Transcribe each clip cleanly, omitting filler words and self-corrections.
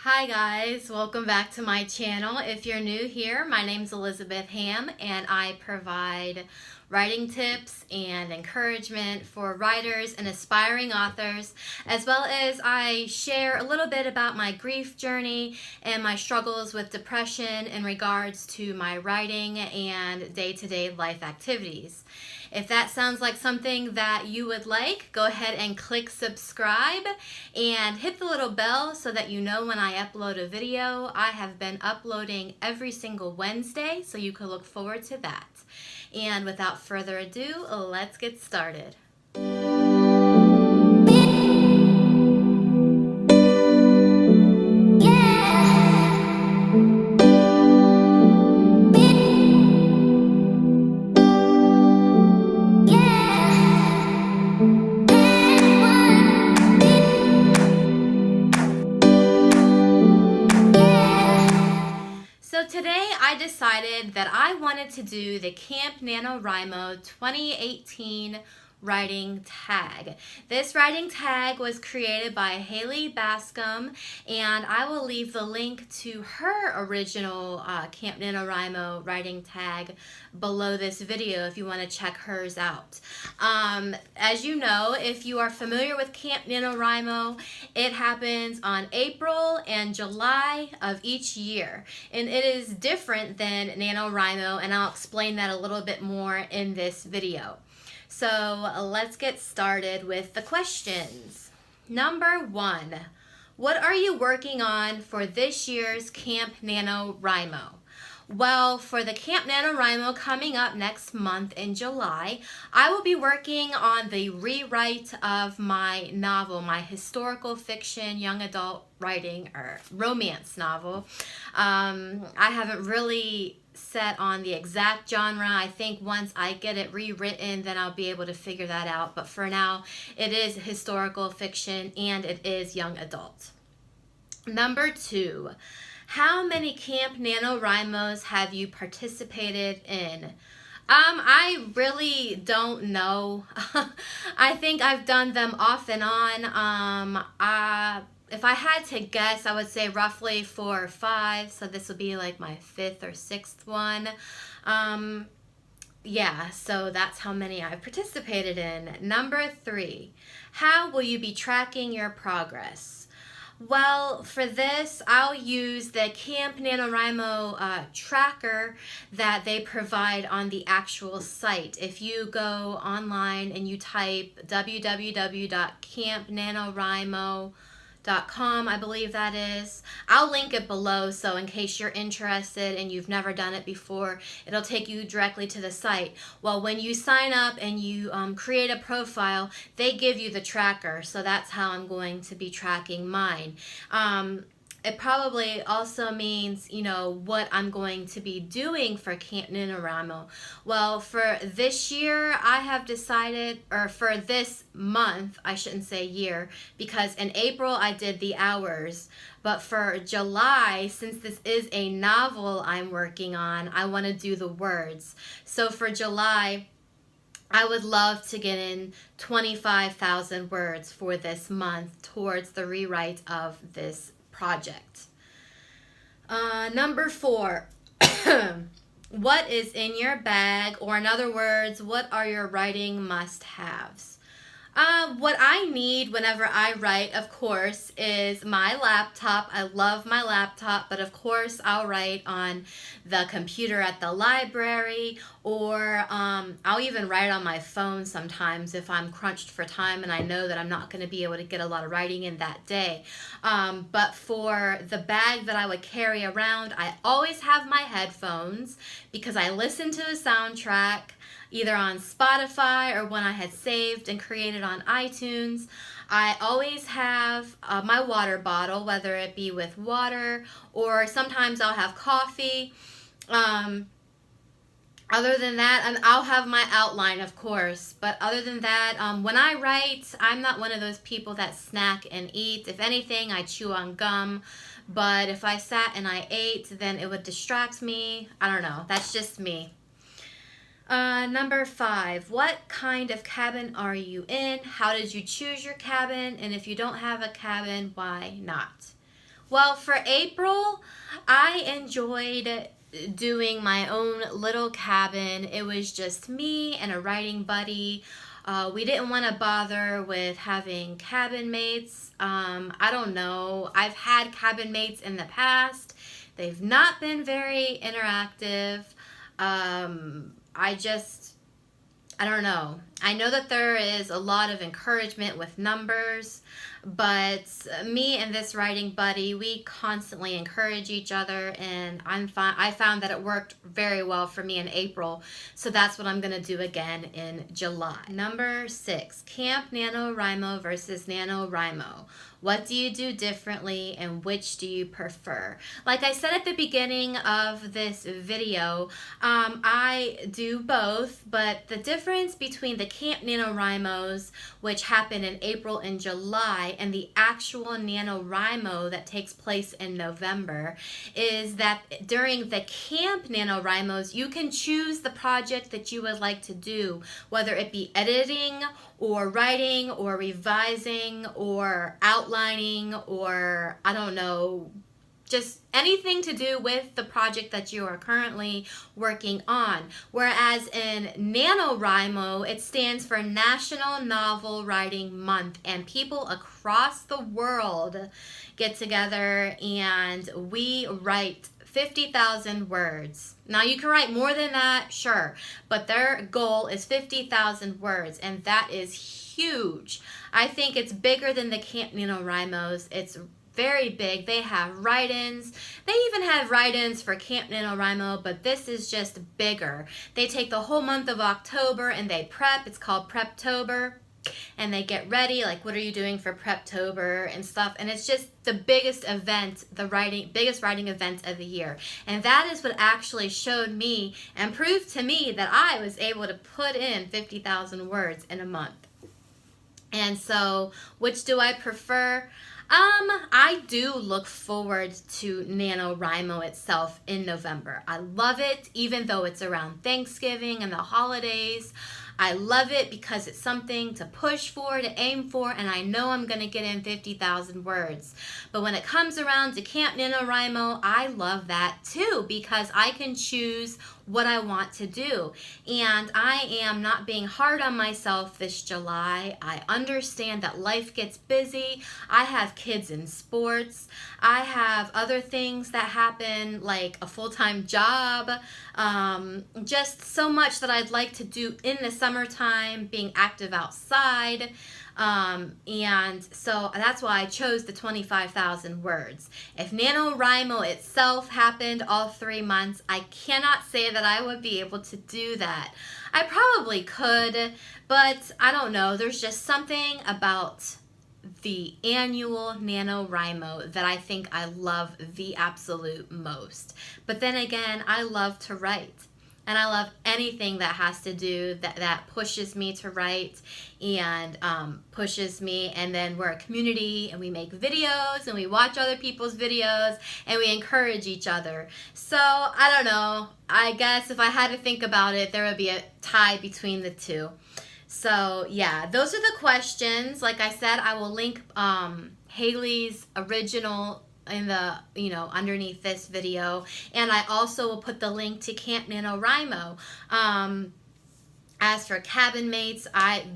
Hi guys, welcome back to my channel. If you're new here, my name's Elizabeth Ham and I provide writing tips and encouragement for writers and aspiring authors, as well as I share a little bit about my grief journey and my struggles with depression in regards to my writing and day-to-day life activities. If that sounds like something that you would like, go ahead and click subscribe and hit the little bell so that you know when I upload a video. I have been uploading every single Wednesday, so you can look forward to that. And without further ado, let's get started. So today I decided that I wanted to do the Camp NaNoWriMo 2018 writing tag. This writing tag was created by Haley Bascom, and I will leave the link to her original Camp NaNoWriMo writing tag below this video if you want to check hers out. As you know, if you are familiar with Camp NaNoWriMo, it happens on April and July of each year, and it is different than NaNoWriMo, and I'll explain that a little bit more in this video. So let's get started with the questions. Number 1, what are you working on for this year's Camp NaNoWriMo? Well, for the Camp NaNoWriMo coming up next month in July, I will be working on the rewrite of my novel, my historical fiction, young adult writing, or romance novel. I haven't really set on the exact genre. I think once I get it rewritten, then I'll be able to figure that out. But for now, it is historical fiction and it is young adult. Number 2, how many Camp NaNoWriMos have you participated in? I really don't know. I think I've done them off and on. If I had to guess, I would say roughly 4 or 5. So this will be like my 5th or 6th one. Yeah, so that's how many I've participated in. Number 3, how will you be tracking your progress? Well, for this, I'll use the Camp NaNoWriMo tracker that they provide on the actual site. If you go online and you type www.campnanowrimo.com, I believe that is. I'll link it below, so in case you're interested and you've never done it before, it'll take you directly to the site. Well, when you sign up and you create a profile, they give you the tracker, so that's how I'm going to be tracking mine. It probably also means, you know, what I'm going to be doing for Camp NaNoWriMo. Well, for this year, I have decided, or for this month, I shouldn't say year, because in April I did the hours. But for July, since this is a novel I'm working on, I want to do the words. So for July, I would love to get in 25,000 words for this month towards the rewrite of this project. Number 4, what is in your bag, or in other words, what are your writing must-haves? What I need whenever I write, of course, is my laptop. I love my laptop, but of course I'll write on the computer at the library, or I'll even write on my phone sometimes if I'm crunched for time and I know that I'm not going to be able to get a lot of writing in that day. But for the bag that I would carry around, I always have my headphones because I listen to the soundtrack either on Spotify or when I had saved and created on iTunes. I always have my water bottle, whether it be with water or sometimes I'll have coffee. Other than that, and I'll have my outline, of course, but other than that, when I write, I'm not one of those people that snack and eat. If anything, I chew on gum, but if I sat and I ate, then it would distract me. I don't know, that's just me. Number 5, what kind of cabin are you in? How did you choose your cabin? And if you don't have a cabin, why not? Well, for April, I enjoyed doing my own little cabin. It was just me and a writing buddy. We didn't want to bother with having cabin mates. I don't know. I've had cabin mates in the past. They've not been very interactive. I don't know. I know that there is a lot of encouragement with numbers, but me and this writing buddy, we constantly encourage each other, and I found that it worked very well for me in April, so that's what I'm going to do again in July. Number 6, Camp NaNoWriMo versus NaNoWriMo. What do you do differently and which do you prefer? Like I said at the beginning of this video, I do both, but the difference between the Camp NaNoWriMos, which happen in April and July, and the actual NaNoWriMo that takes place in November is that during the Camp NaNoWriMos, you can choose the project that you would like to do, whether it be editing or writing or revising or outlining or, I don't know, just anything to do with the project that you are currently working on. Whereas in NaNoWriMo, it stands for National Novel Writing Month, and people across the world get together and we write 50,000 words. Now you can write more than that, sure, but their goal is 50,000 words, and that is huge. I think it's bigger than the Camp NaNoWriMos. It's very big. They have write-ins. They even have write-ins for Camp NaNoWriMo, but this is just bigger. They take the whole month of October and they prep. It's called Preptober. And they get ready, like, what are you doing for Preptober and stuff, and it's just the biggest event, biggest writing event of the year. And that is what actually showed me and proved to me that I was able to put in 50,000 words in a month. And so, which do I prefer? I do look forward to NaNoWriMo itself in November. I love it, even though it's around Thanksgiving and the holidays. I love it because it's something to push for, to aim for, and I know I'm going to get in 50,000 words. But when it comes around to Camp NaNoWriMo, I love that too because I can choose what I want to do. And I am not being hard on myself this July. I understand that life gets busy. I have kids in sports. I have other things that happen, like a full-time job. Just so much that I'd like to do in the summertime, being active outside. And so that's why I chose the 25,000 words. If NaNoWriMo itself happened all 3 months, I cannot say that I would be able to do that. I probably could, but I don't know. There's just something about the annual NaNoWriMo that I think I love the absolute most. But then again, I love to write. And I love anything that has to do that pushes me to write and pushes me. And then we're a community and we make videos and we watch other people's videos and we encourage each other. So I don't know. I guess if I had to think about it, there would be a tie between the two. So yeah, those are the questions. Like I said, I will link Haley's original in the, underneath this video, and I also will put the link to Camp NaNoWriMo. As for cabin mates,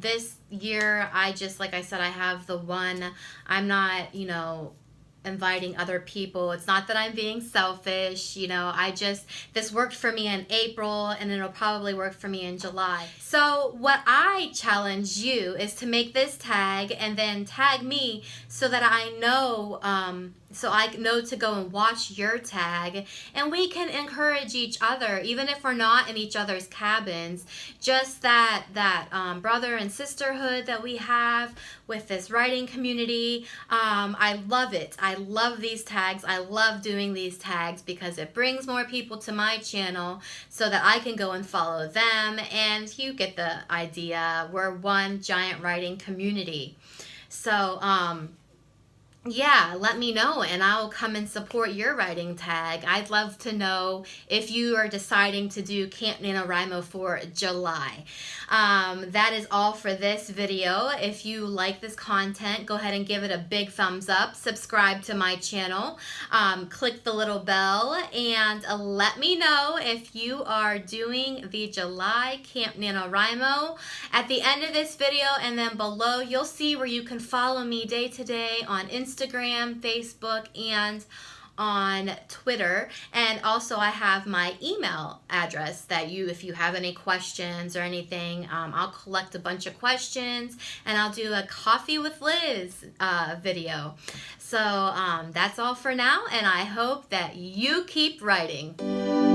this year like I said, I have the one. I'm not, inviting other people. It's not that I'm being selfish, this worked for me in April and it'll probably work for me in July. So what I challenge you is to make this tag and then tag me so that I know, to go and watch your tag, and we can encourage each other, even if we're not in each other's cabins. Just that brother and sisterhood that we have with this writing community. I love it. I love these tags. I love doing these tags because it brings more people to my channel so that I can go and follow them, and you get the idea. We're one giant writing community. So yeah, let me know and I'll come and support your writing tag. I'd love to know if you are deciding to do Camp NaNoWriMo for July. That is all for this video. If you like this content, go ahead and give it a big thumbs up. Subscribe to my channel. Click the little bell and let me know if you are doing the July Camp NaNoWriMo. At the end of this video and then below, you'll see where you can follow me day to day on Instagram, Facebook, and on Twitter. And also I have my email address that if you have any questions or anything, I'll collect a bunch of questions and I'll do a Coffee with Liz video. So that's all for now, and I hope that you keep writing.